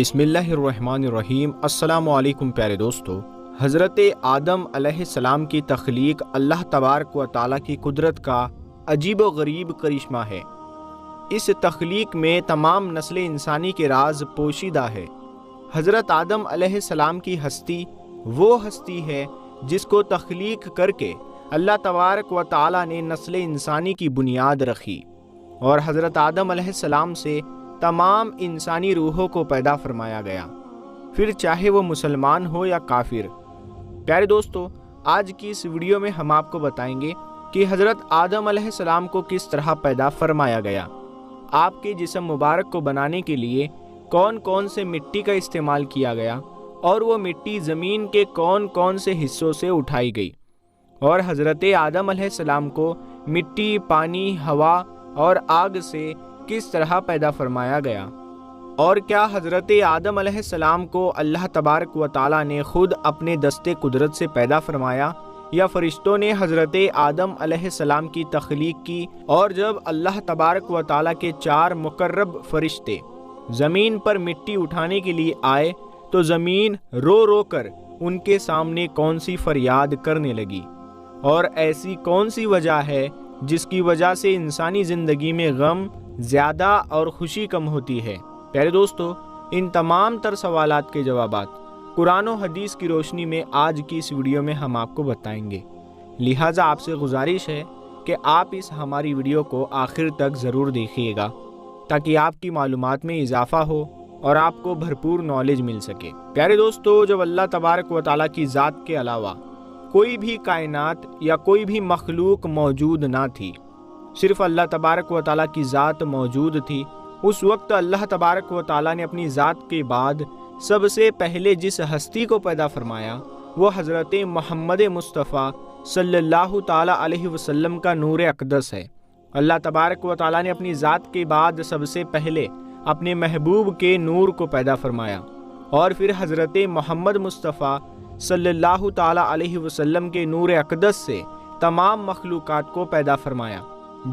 بسم اللہ الرحمن الرحیم۔ السلام علیکم پیارے دوستو۔ حضرت آدم علیہ السلام کی تخلیق اللہ تبارک و تعالیٰ کی قدرت کا عجیب و غریب کرشمہ ہے۔ اس تخلیق میں تمام نسل انسانی کے راز پوشیدہ ہے۔ حضرت آدم علیہ السلام کی ہستی وہ ہستی ہے جس کو تخلیق کر کے اللہ تبارک و تعالیٰ نے نسل انسانی کی بنیاد رکھی، اور حضرت آدم علیہ السلام سے تمام انسانی روحوں کو پیدا فرمایا گیا، پھر چاہے وہ مسلمان ہو یا کافر۔ پیارے دوستو، آج کی اس ویڈیو میں ہم آپ کو بتائیں گے کہ حضرت آدم علیہ السلام کو کس طرح پیدا فرمایا گیا، آپ کے جسم مبارک کو بنانے کے لیے کون کون سے مٹی کا استعمال کیا گیا، اور وہ مٹی زمین کے کون کون سے حصوں سے اٹھائی گئی، اور حضرت آدم علیہ السلام کو مٹی، پانی، ہوا اور آگ سے کس طرح پیدا فرمایا گیا، اور کیا حضرت آدم علیہ السلام کو اللہ تبارک و تعالیٰ نے خود اپنے دست قدرت سے پیدا فرمایا، یا فرشتوں نے حضرت آدم علیہ السلام کی تخلیق کی، اور جب اللہ تبارک و تعالیٰ کے 4 مقرب فرشتے زمین پر مٹی اٹھانے کے لیے آئے تو زمین رو رو کر ان کے سامنے کون سی فریاد کرنے لگی، اور ایسی کون سی وجہ ہے جس کی وجہ سے انسانی زندگی میں غم زیادہ اور خوشی کم ہوتی ہے۔ پیارے دوستو، ان تمام تر سوالات کے جوابات قرآن و حدیث کی روشنی میں آج کی اس ویڈیو میں ہم آپ کو بتائیں گے، لہٰذا آپ سے گزارش ہے کہ آپ اس ہماری ویڈیو کو آخر تک ضرور دیکھیے گا تاکہ آپ کی معلومات میں اضافہ ہو اور آپ کو بھرپور نالج مل سکے۔ پیارے دوستو، جب اللہ تبارک و تعالیٰ کی ذات کے علاوہ کوئی بھی کائنات یا کوئی بھی مخلوق موجود نہ تھی، صرف اللہ تبارک و تعالیٰ کی ذات موجود تھی، اس وقت اللہ تبارک و تعالیٰ نے اپنی ذات کے بعد سب سے پہلے جس ہستی کو پیدا فرمایا وہ حضرت محمد مصطفیٰ صلی اللہ تعالیٰ علیہ وسلم کا نور اقدس ہے۔ اللہ تبارک و تعالیٰ نے اپنی ذات کے بعد سب سے پہلے اپنے محبوب کے نور کو پیدا فرمایا، اور پھر حضرت محمد مصطفیٰ صلی اللہ تعالیٰ علیہ وسلم کے نور اقدس سے تمام مخلوقات کو پیدا فرمایا،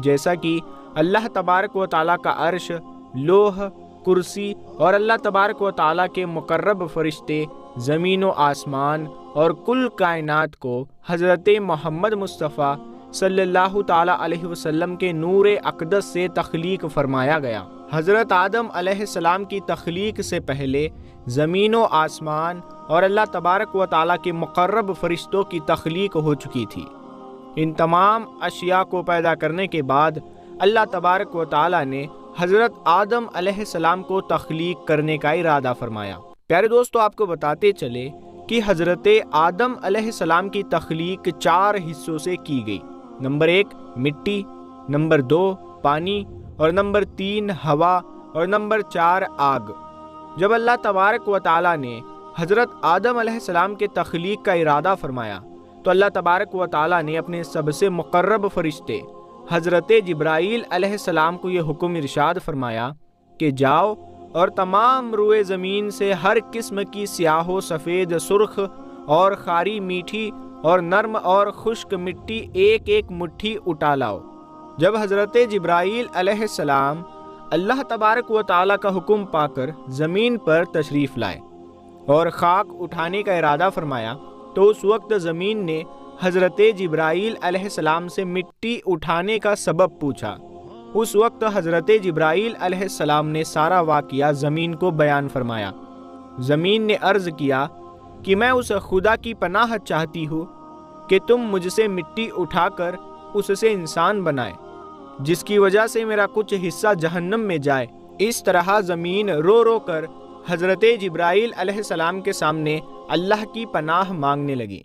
جیسا کہ اللہ تبارک و تعالیٰ کا عرش، لوح، کرسی اور اللہ تبارک و تعالیٰ کے مقرب فرشتے زمین و آسمان اور کل کائنات کو حضرت محمد مصطفیٰ صلی اللہ تعالیٰ علیہ وسلم کے نور اقدس سے تخلیق فرمایا گیا۔ حضرت آدم علیہ السلام کی تخلیق سے پہلے زمین و آسمان اور اللہ تبارک و تعالیٰ کے مقرب فرشتوں کی تخلیق ہو چکی تھی۔ ان تمام اشیاء کو پیدا کرنے کے بعد اللہ تبارک و تعالیٰ نے حضرت آدم علیہ السلام کو تخلیق کرنے کا ارادہ فرمایا۔ پیارے دوستو، آپ کو بتاتے چلے کہ حضرت آدم علیہ السلام کی تخلیق 4 حصوں سے کی گئی۔ نمبر 1 مٹی، نمبر 2 پانی، اور نمبر 3 ہوا، اور نمبر 4 آگ۔ جب اللہ تبارک و تعالیٰ نے حضرت آدم علیہ السلام کے تخلیق کا ارادہ فرمایا تو اللہ تبارک و تعالیٰ نے اپنے سب سے مقرب فرشتے حضرت جبرائیل علیہ السلام کو یہ حکم ارشاد فرمایا کہ جاؤ اور تمام روئے زمین سے ہر قسم کی سیاہ و سفید، سرخ اور خاری، میٹھی اور نرم اور خشک مٹی ایک ایک مٹھی اٹھا لاؤ۔ جب حضرت جبرائیل علیہ السلام اللہ تبارک و تعالیٰ کا حکم پا کر زمین پر تشریف لائے اور خاک اٹھانے کا ارادہ فرمایا تو اس وقت زمین نے حضرت جبرائیل علیہ السلام سے مٹی اٹھانے کا سبب پوچھا۔ اس وقت حضرت جبرائیل علیہ السلام نے سارا واقعہ زمین کو بیان فرمایا۔ زمین نے عرض کیا کہ میں اس خدا کی پناہ چاہتی ہوں کہ تم مجھ سے مٹی اٹھا کر اس سے انسان بنائے جس کی وجہ سے میرا کچھ حصہ جہنم میں جائے۔ اس طرح زمین رو رو کر حضرت جبرائیل علیہ السلام کے سامنے اللہ کی پناہ مانگنے لگی،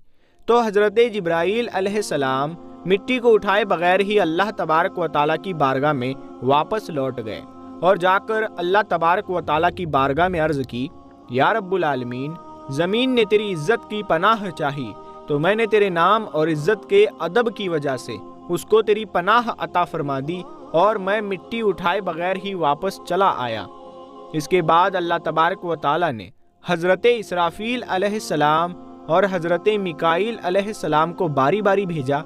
تو حضرت جبرائیل علیہ السلام مٹی کو اٹھائے بغیر ہی اللہ تبارک و تعالیٰ کی بارگاہ میں واپس لوٹ گئے، اور جا کر اللہ تبارک و تعالیٰ کی بارگاہ میں عرض کی، یا رب العالمین، زمین نے تیری عزت کی پناہ چاہی تو میں نے تیرے نام اور عزت کے ادب کی وجہ سے اس کو تیری پناہ عطا فرما دی، اور میں مٹی اٹھائے بغیر ہی واپس چلا آیا۔ اس کے بعد اللہ تبارک و تعالیٰ نے حضرت اسرافیل علیہ السلام اور حضرت میکائیل علیہ السلام کو باری باری بھیجا،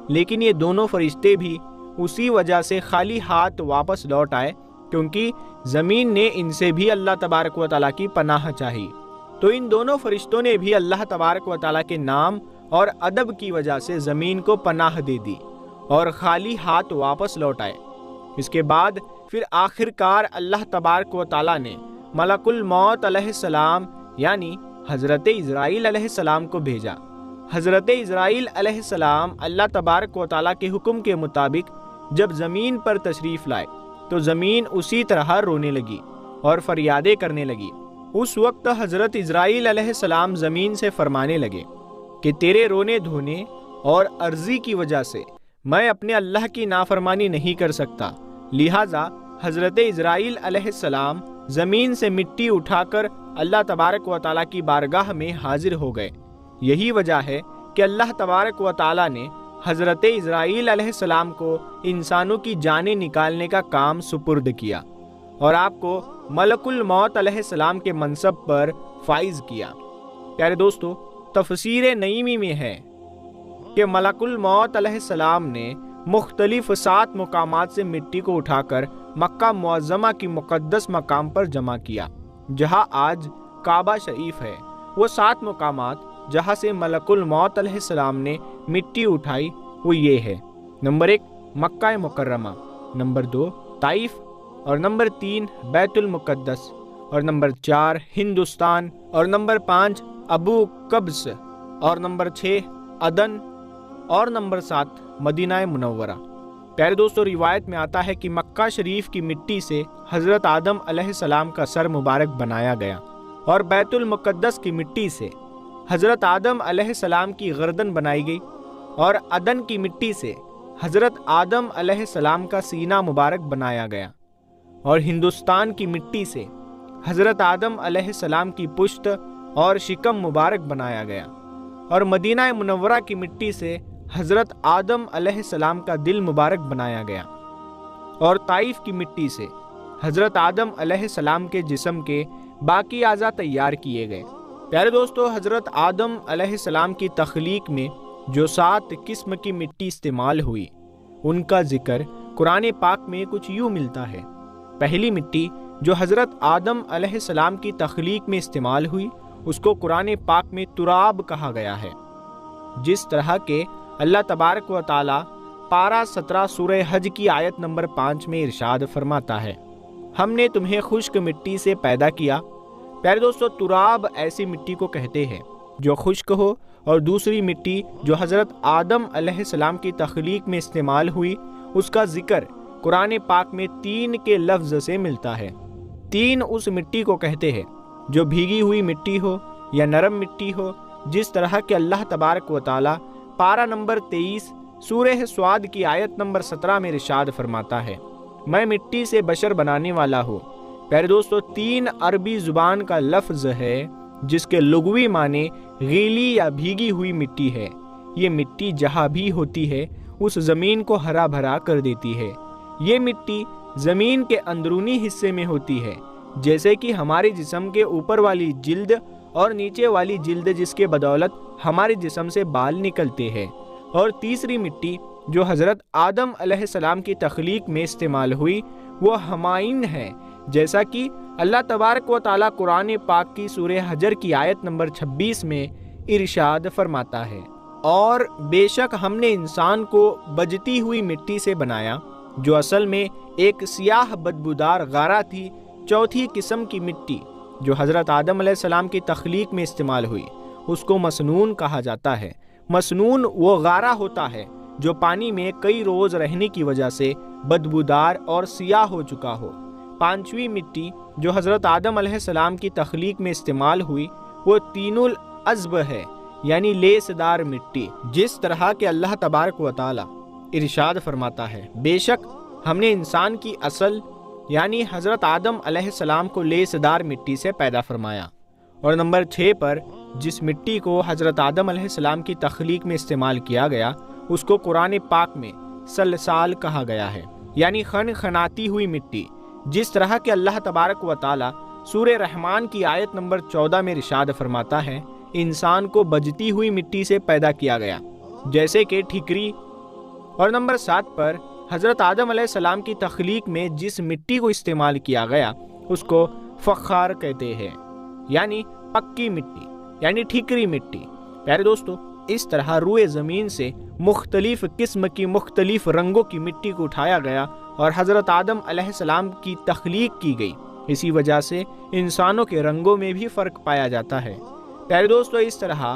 لیکن یہ دونوں فرشتے بھی اسی وجہ سے خالی ہاتھ واپس لوٹ آئے کیونکہ زمین نے ان سے بھی اللہ تبارک و تعالیٰ کی پناہ چاہی، تو ان دونوں فرشتوں نے بھی اللہ تبارک و تعالیٰ کے نام اور ادب کی وجہ سے زمین کو پناہ دے دی اور خالی ہاتھ واپس لوٹ آئے۔ اس کے بعد پھر آخر کار اللہ تبارک و تعالیٰ نے ملک الموت علیہ السلام یعنی حضرت اسرائیل علیہ السلام کو بھیجا۔ حضرت اسرائیل علیہ السلام اللہ تبارک و تعالیٰ کے حکم کے مطابق جب زمین پر تشریف لائے تو زمین اسی طرح رونے لگی اور فریادیں کرنے لگی۔ اس وقت حضرت اسرائیل علیہ السلام زمین سے فرمانے لگے کہ تیرے رونے دھونے اور عرضی کی وجہ سے میں اپنے اللہ کی نافرمانی نہیں کر سکتا، لہٰذا حضرت اسرائیل علیہ السلام زمین سے مٹی اٹھا کر اللہ تبارک و تعالیٰ کی بارگاہ میں حاضر ہو گئے۔ یہی وجہ ہے کہ اللہ تبارک و تعالیٰ نے حضرت اسرائیل علیہ السلام کو انسانوں کی جانیں نکالنے کا کام سپرد کیا اور آپ کو ملک الموت علیہ السلام کے منصب پر فائز کیا۔ پیارے دوستو، تفسیر نعیمی میں ہے کہ ملک الموت علیہ السلام نے مختلف 7 مقامات سے مٹی کو اٹھا کر مکہ معظمہ کی مقدس مقام پر جمع کیا جہاں آج کعبہ شریف ہے۔ وہ 7 مقامات جہاں سے ملک الموت علیہ السلام نے مٹی اٹھائی وہ یہ ہے: نمبر 1 مکہ مکرمہ، نمبر 2 طائف، اور نمبر 3 بیت المقدس، اور نمبر 4 ہندوستان، اور نمبر 5 ابو قبس، اور نمبر 6 عدن، اور نمبر 7 مدینہ منورہ۔ پیارے دوستو، روایت میں آتا ہے کہ مکہ شریف کی مٹی سے حضرت آدم علیہ السلام کا سر مبارک بنایا گیا اور بیت المقدس کی مٹی سے حضرت آدم علیہ السلام کی گردن بنائی گئی اور عدن کی مٹی سے حضرت آدم علیہ السلام کا سینہ مبارک بنایا گیا اور ہندوستان کی مٹی سے حضرت آدم علیہ السلام کی پشت اور شکم مبارک بنایا گیا اور مدینہ منورہ کی مٹی سے حضرت آدم علیہ السلام کا دل مبارک بنایا گیا اور طائف کی مٹی سے حضرت آدم علیہ السلام کے جسم کے باقی اعضاء تیار کیے گئے۔ پیارے دوستو، حضرت آدم علیہ السلام کی تخلیق میں جو 7 قسم کی مٹی استعمال ہوئی ان کا ذکر قرآن پاک میں کچھ یوں ملتا ہے۔ پہلی مٹی جو حضرت آدم علیہ السلام کی تخلیق میں استعمال ہوئی اس کو قرآن پاک میں تراب کہا گیا ہے، جس طرح کہ اللہ تبارک و تعالی پارہ 17 سورہ حج کی آیت نمبر 5 میں ارشاد فرماتا ہے: ہم نے تمہیں خشک مٹی سے پیدا کیا۔ پیارے دوستو، تراب ایسی مٹی کو کہتے ہیں جو خشک ہو، اور دوسری مٹی جو حضرت آدم علیہ السلام کی تخلیق میں استعمال ہوئی اس کا ذکر قرآن پاک میں 3 کے لفظ سے ملتا ہے۔ 3 اس مٹی کو کہتے ہیں جو بھیگی ہوئی مٹی ہو یا نرم مٹی ہو، جس طرح کہ اللہ تبارک و تعالی پارہ نمبر 23 سورہ سعد کی آیت نمبر 17 میں ارشاد فرماتا ہے: میں مٹی سے بشر بنانے والا ہوں۔ پیارے دوستو، 3 عربی زبان کا لفظ ہے جس کے لغوی معنی گیلی یا بھیگی ہوئی مٹی ہے۔ یہ مٹی جہاں بھی ہوتی ہے اس زمین کو ہرا بھرا کر دیتی ہے۔ یہ مٹی زمین کے اندرونی حصے میں ہوتی ہے، جیسے کہ ہمارے جسم کے اوپر والی جلد اور نیچے والی جلد، جس کے بدولت ہمارے جسم سے بال نکلتے ہیں۔ اور تیسری مٹی جو حضرت آدم علیہ السلام کی تخلیق میں استعمال ہوئی وہ ہمائن ہے، جیسا کہ اللہ تبارک و تعالیٰ قرآن پاک کی سورہ حجر کی آیت نمبر 26 میں ارشاد فرماتا ہے: اور بے شک ہم نے انسان کو بجتی ہوئی مٹی سے بنایا جو اصل میں ایک سیاہ بدبودار غارہ تھی۔ چوتھی قسم کی مٹی جو حضرت آدم علیہ السلام کی تخلیق میں استعمال ہوئی اس کو مسنون کہا جاتا ہے۔ مسنون وہ غارہ ہوتا ہے جو پانی میں کئی روز رہنے کی وجہ سے بدبودار اور سیاہ ہو چکا ہو۔ پانچویں مٹی جو حضرت آدم علیہ السلام کی تخلیق میں استعمال ہوئی وہ طین العذب ہے، یعنی لیس دار مٹی، جس طرح کہ اللہ تبارک و تعالی ارشاد فرماتا ہے: بے شک ہم نے انسان کی اصل یعنی حضرت آدم علیہ السلام کو لیس دار مٹی سے پیدا فرمایا۔ اور نمبر 6 پر جس مٹی کو حضرت آدم علیہ السلام کی تخلیق میں استعمال کیا گیا اس کو قرآن پاک میں سلسال کہا گیا ہے، یعنی خنخناتی ہوئی مٹی، جس طرح کہ اللہ تبارک و تعالی سورہ رحمان کی آیت نمبر 14 میں ارشاد فرماتا ہے: انسان کو بجتی ہوئی مٹی سے پیدا کیا گیا جیسے کہ ٹھیکری۔ اور نمبر 7 پر حضرت آدم علیہ السلام کی تخلیق میں جس مٹی کو استعمال کیا گیا اس کو فخار کہتے ہیں، یعنی پکی مٹی، یعنی ٹھیکری مٹی۔ پیارے دوستو، اس طرح روئے زمین سے مختلف قسم کی مختلف رنگوں کی مٹی کو اٹھایا گیا اور حضرت آدم علیہ السلام کی تخلیق کی گئی۔ اسی وجہ سے انسانوں کے رنگوں میں بھی فرق پایا جاتا ہے۔ پیارے دوستو، اس طرح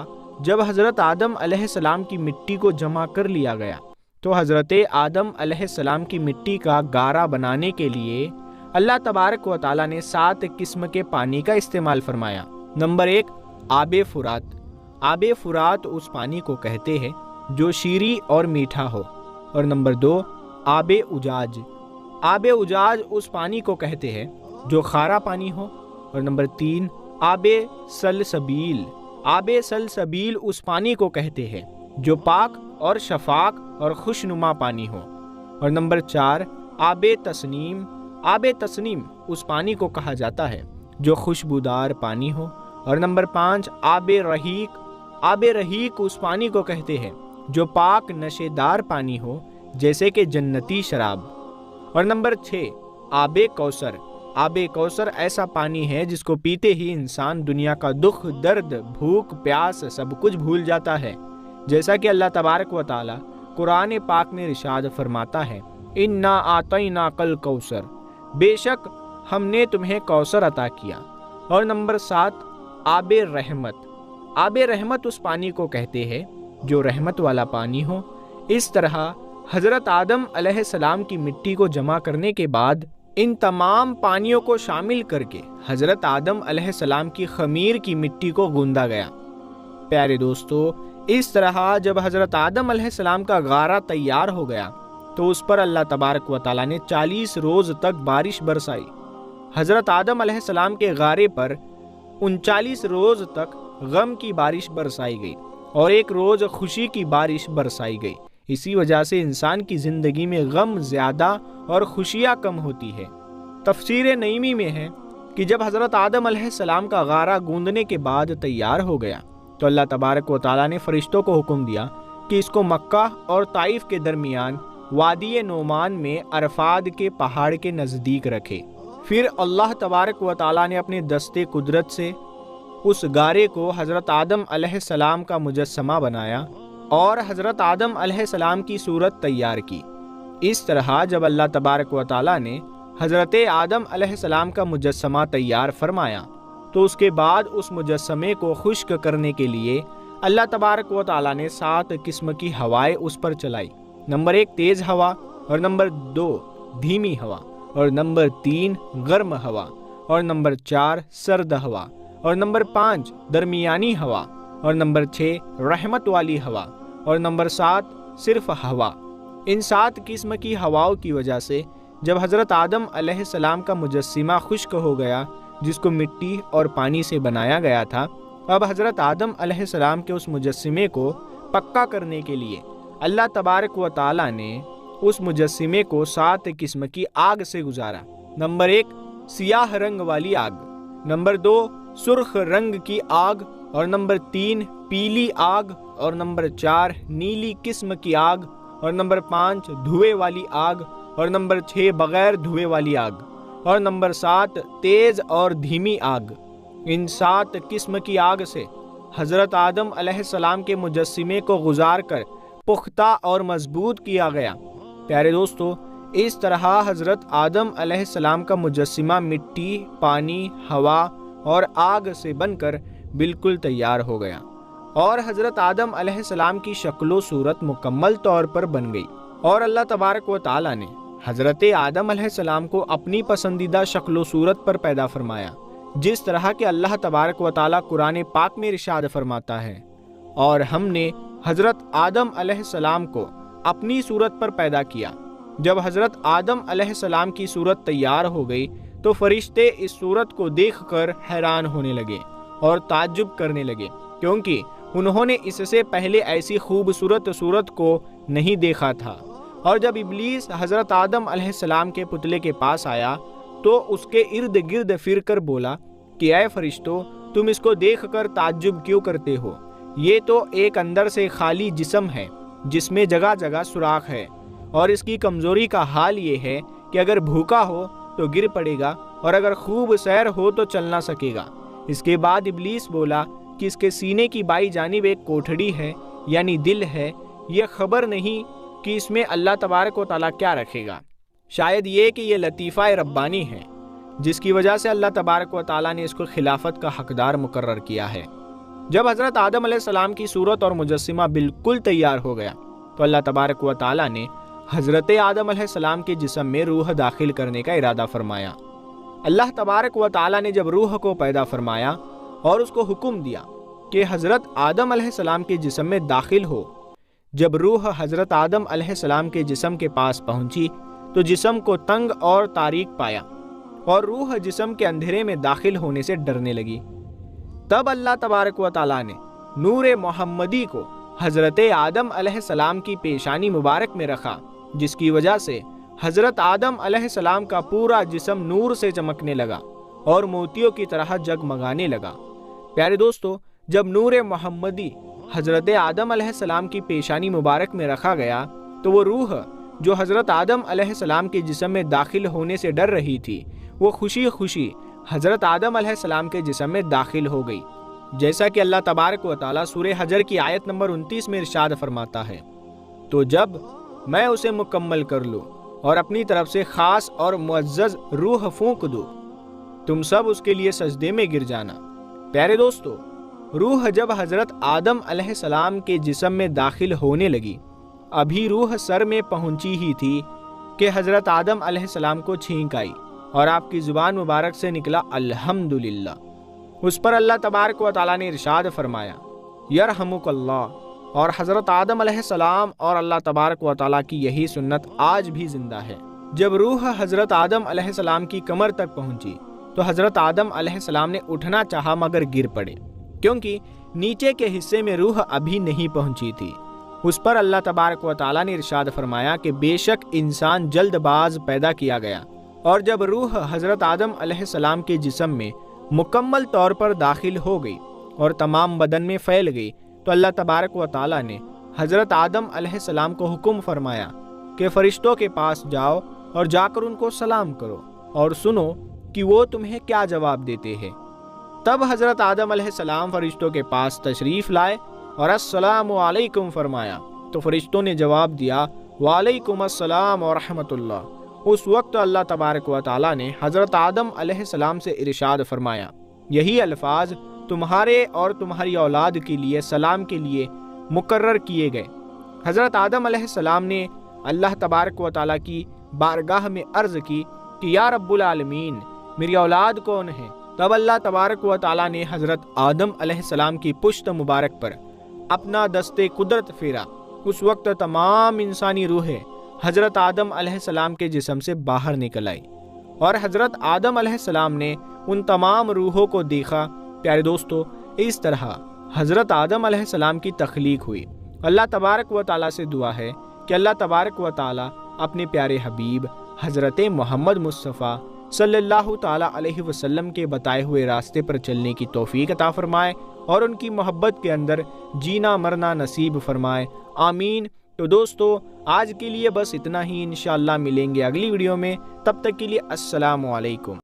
جب حضرت آدم علیہ السلام کی مٹی کو جمع کر لیا گیا تو حضرت آدم علیہ السلام کی مٹی کا گارا بنانے کے لیے اللہ تبارک و تعالیٰ نے 7 قسم کے پانی کا استعمال فرمایا۔ نمبر 1، آب فرات۔ آب فرات اس پانی کو کہتے ہیں جو شیریں اور میٹھا ہو۔ اور نمبر 2، آب اجاج۔ آب اجاج اس پانی کو کہتے ہیں جو کھارا پانی ہو۔ اور نمبر 3، آب سلسبیل۔ آب سلسبیل اس پانی کو کہتے ہیں جو پاک اور شفاق اور خوشنما پانی ہو۔ اور نمبر 4، آب تسنیم۔ آب تسنیم اس پانی کو کہا جاتا ہے جو خوشبودار پانی ہو۔ اور نمبر 5، آب رحیق۔ آب رحیق اس پانی کو کہتے ہیں جو پاک نشے دار پانی ہو، جیسے کہ جنتی شراب۔ اور نمبر 6، آب کوثر۔ آب کوثر ایسا پانی ہے جس کو پیتے ہی انسان دنیا کا دکھ، درد، بھوک، پیاس سب کچھ بھول جاتا ہے، جیسا کہ اللہ تبارک و تعالی قرآن پاک میں ارشاد فرماتا ہے، اِنَّا أَعْطَيْنَاكَ الْكَوْثَرَ، بے شک ہم نے تمہیں کوثر عطا کیا۔ اور نمبر 7، آب رحمت۔ آب رحمت اس پانی کو کہتے ہیں جو رحمت والا پانی ہو۔ اس طرح حضرت آدم علیہ السلام کی مٹی کو جمع کرنے کے بعد ان تمام پانیوں کو شامل کر کے حضرت آدم علیہ السلام کی خمیر کی مٹی کو گوندا گیا۔ پیارے دوستو، اس طرح جب حضرت آدم علیہ السلام کا غارہ تیار ہو گیا تو اس پر اللہ تبارک و تعالیٰ نے 40 روز تک بارش برسائی۔ حضرت آدم علیہ السلام کے غارے پر 39 روز تک غم کی بارش برسائی گئی اور 1 روز خوشی کی بارش برسائی گئی۔ اسی وجہ سے انسان کی زندگی میں غم زیادہ اور خوشیاں کم ہوتی ہے۔ تفسیر نعیمی میں ہے کہ جب حضرت آدم علیہ السلام کا غارہ گوندنے کے بعد تیار ہو گیا تو اللہ تبارک و تعالیٰ نے فرشتوں کو حکم دیا کہ اس کو مکہ اور طائف کے درمیان وادی نعمان میں عرفات کے پہاڑ کے نزدیک رکھے۔ پھر اللہ تبارک و تعالیٰ نے اپنے دستے قدرت سے اس غارے کو حضرت آدم علیہ السلام کا مجسمہ بنایا اور حضرت آدم علیہ السلام کی صورت تیار کی۔ اس طرح جب اللہ تبارک و تعالیٰ نے حضرت آدم علیہ السلام کا مجسمہ تیار فرمایا تو اس کے بعد اس مجسمے کو خشک کرنے کے لیے اللہ تبارک و تعالیٰ نے 7 قسم کی ہوائیں اس پر چلائی۔ نمبر 1 تیز ہوا، اور نمبر 2 دھیمی ہوا، اور نمبر 3 گرم ہوا، اور نمبر 4 سرد ہوا، اور نمبر 5 درمیانی ہوا، اور نمبر 6 رحمت والی ہوا، اور نمبر 7 صرف ہوا۔ ان 7 قسم کی ہواؤں کی وجہ سے جب حضرت آدم علیہ السلام کا مجسمہ خشک ہو گیا، جس کو مٹی اور پانی سے بنایا گیا تھا، اب حضرت آدم علیہ السلام کے اس مجسمے کو پکا کرنے کے لیے اللہ تبارک و تعالیٰ نے اس مجسمے کو 7 قسم کی آگ سے گزارا۔ نمبر 1 سیاہ رنگ والی آگ، نمبر 2 سرخ رنگ کی آگ، اور نمبر 3 پیلی آگ، اور نمبر 4 نیلی قسم کی آگ، اور نمبر 5 دھوئے والی آگ، اور نمبر 6 بغیر دھوئے والی آگ، اور نمبر 7 تیز اور دھیمی آگ۔ ان 7 قسم کی آگ سے حضرت آدم علیہ السلام کے مجسمے کو گزار کر پختہ اور مضبوط کیا گیا۔ پیارے دوستو، اس طرح حضرت آدم علیہ السلام کا مجسمہ مٹی، پانی، ہوا اور آگ سے بن کر بالکل تیار ہو گیا، اور حضرت آدم علیہ السلام کی شکل و صورت مکمل طور پر بن گئی، اور اللہ تبارک و تعالیٰ نے حضرت آدم علیہ السلام کو اپنی پسندیدہ شکل و صورت پر پیدا فرمایا، جس طرح کہ اللہ تبارک و تعالیٰ قرآن پاک میں ارشاد فرماتا ہے، اور ہم نے حضرت آدم علیہ السلام کو اپنی صورت پر پیدا کیا۔ جب حضرت آدم علیہ السلام کی صورت تیار ہو گئی تو فرشتے اس صورت کو دیکھ کر حیران ہونے لگے اور تعجب کرنے لگے، کیونکہ انہوں نے اس سے پہلے ایسی خوبصورت صورت کو نہیں دیکھا تھا۔ اور جب ابلیس حضرت آدم علیہ السلام کے پتلے کے پاس آیا تو اس کے ارد گرد پھر کر بولا کہ اے فرشتوں، تم اس کو دیکھ کر تعجب کیوں کرتے ہو؟ یہ تو ایک اندر سے خالی جسم ہے جس میں جگہ جگہ سوراخ ہے، اور اس کی کمزوری کا حال یہ ہے کہ اگر بھوکا ہو تو گر پڑے گا اور اگر خوب سیر ہو تو چل نہ سکے گا۔ اس کے بعد ابلیس بولا کہ اس کے سینے کی بائیں جانب ایک کوٹھڑی ہے یعنی دل ہے، یہ خبر نہیں کہ اس میں اللہ تبارک و تعالیٰ کیا رکھے گا، شاید یہ کہ یہ لطیفہ ربانی ہے جس کی وجہ سے اللہ تبارک و تعالیٰ نے اس کو خلافت کا حقدار مقرر کیا ہے۔ جب حضرت آدم علیہ السلام کی صورت اور مجسمہ بالکل تیار ہو گیا تو اللہ تبارک و تعالیٰ نے حضرت آدم علیہ السلام کے جسم میں روح داخل کرنے کا ارادہ فرمایا۔ اللہ تبارک و تعالیٰ نے جب روح کو پیدا فرمایا اور اس کو حکم دیا کہ حضرت آدم علیہ السلام کے جسم میں داخل ہو، جب روح حضرت آدم علیہ السلام کے جسم کے پاس پہنچی تو جسم کو تنگ اور تاریک پایا اور روح جسم کے اندھیرے میں داخل ہونے سے ڈرنے لگی۔ تب اللہ تبارک و تعالیٰ نے نور محمدی کو حضرت آدم علیہ السلام کی پیشانی مبارک میں رکھا، جس کی وجہ سے حضرت آدم علیہ السلام کا پورا جسم نور سے چمکنے لگا اور موتیوں کی طرح جگمگانے لگا۔ پیارے دوستو، جب نور محمدی حضرت آدم علیہ السلام کی پیشانی مبارک میں رکھا گیا تو وہ روح جو حضرت آدم علیہ السلام کے جسم میں داخل ہونے سے ڈر رہی تھی، وہ خوشی خوشی حضرت آدم علیہ السلام کے جسم میں داخل ہو گئی، جیسا کہ اللہ تبارک و تعالیٰ سورہ حجر کی آیت نمبر 29 میں ارشاد فرماتا ہے، تو جب میں اسے مکمل کر لوں اور اپنی طرف سے خاص اور معزز روح پھونک دوں، تم سب اس کے لیے سجدے میں گر جانا۔ پیارے دوستو، روح جب حضرت آدم علیہ السلام کے جسم میں داخل ہونے لگی، ابھی روح سر میں پہنچی ہی تھی کہ حضرت آدم علیہ السلام کو چھینک آئی اور آپ کی زبان مبارک سے نکلا الحمدللہ۔ اس پر اللہ تبارک و تعالیٰ نے ارشاد فرمایا یرحمک اللہ، اور حضرت آدم علیہ السلام اور اللہ تبارک و تعالیٰ کی یہی سنت آج بھی زندہ ہے۔ جب روح حضرت آدم علیہ السلام کی کمر تک پہنچی تو حضرت آدم علیہ السلام نے اٹھنا چاہا مگر گر پڑے، کیونکہ نیچے کے حصے میں روح ابھی نہیں پہنچی تھی۔ اس پر اللہ تبارک و تعالیٰ نے ارشاد فرمایا کہ بے شک انسان جلد باز پیدا کیا گیا، اور جب روح حضرت آدم علیہ السلام کے جسم میں مکمل طور پر داخل ہو گئی اور تمام بدن میں پھیل گئی تو اللہ تبارک و تعالیٰ نے حضرت آدم علیہ السلام کو حکم فرمایا کہ فرشتوں کے پاس جاؤ اور جا کر ان کو سلام کرو اور سنو کہ وہ تمہیں کیا جواب دیتے ہیں۔ تب حضرت آدم علیہ السلام فرشتوں کے پاس تشریف لائے اور السلام علیکم فرمایا تو فرشتوں نے جواب دیا وعلیکم السلام ورحمۃ اللہ۔ اس وقت اللہ تبارک و تعالیٰ نے حضرت آدم علیہ السلام سے ارشاد فرمایا یہی الفاظ تمہارے اور تمہاری اولاد کے لیے سلام کے لیے مقرر کیے گئے۔ حضرت آدم علیہ السلام نے اللہ تبارک و تعالیٰ کی بارگاہ میں عرض کی کہ یا رب العالمین، میری اولاد کون ہے؟ تب اللہ تبارک و تعالیٰ نے حضرت آدم علیہ السلام کی پشت مبارک پر اپنا دست قدرت پھیرا۔ اس وقت تمام انسانی روحیں حضرت آدم علیہ السلام کے جسم سے باہر نکل آئی اور حضرت آدم علیہ السلام نے ان تمام روحوں کو دیکھا۔ پیارے دوستو، اس طرح حضرت آدم علیہ السلام کی تخلیق ہوئی۔ اللہ تبارک و تعالیٰ سے دعا ہے کہ اللہ تبارک و تعالیٰ اپنے پیارے حبیب حضرت محمد مصطفیٰ صلی اللہ تعالیٰ علیہ وسلم کے بتائے ہوئے راستے پر چلنے کی توفیق عطا فرمائے اور ان کی محبت کے اندر جینا مرنا نصیب فرمائے، آمین۔ تو دوستو، آج کے لیے بس اتنا ہی، انشاءاللہ ملیں گے اگلی ویڈیو میں، تب تک کے لیے السلام علیکم۔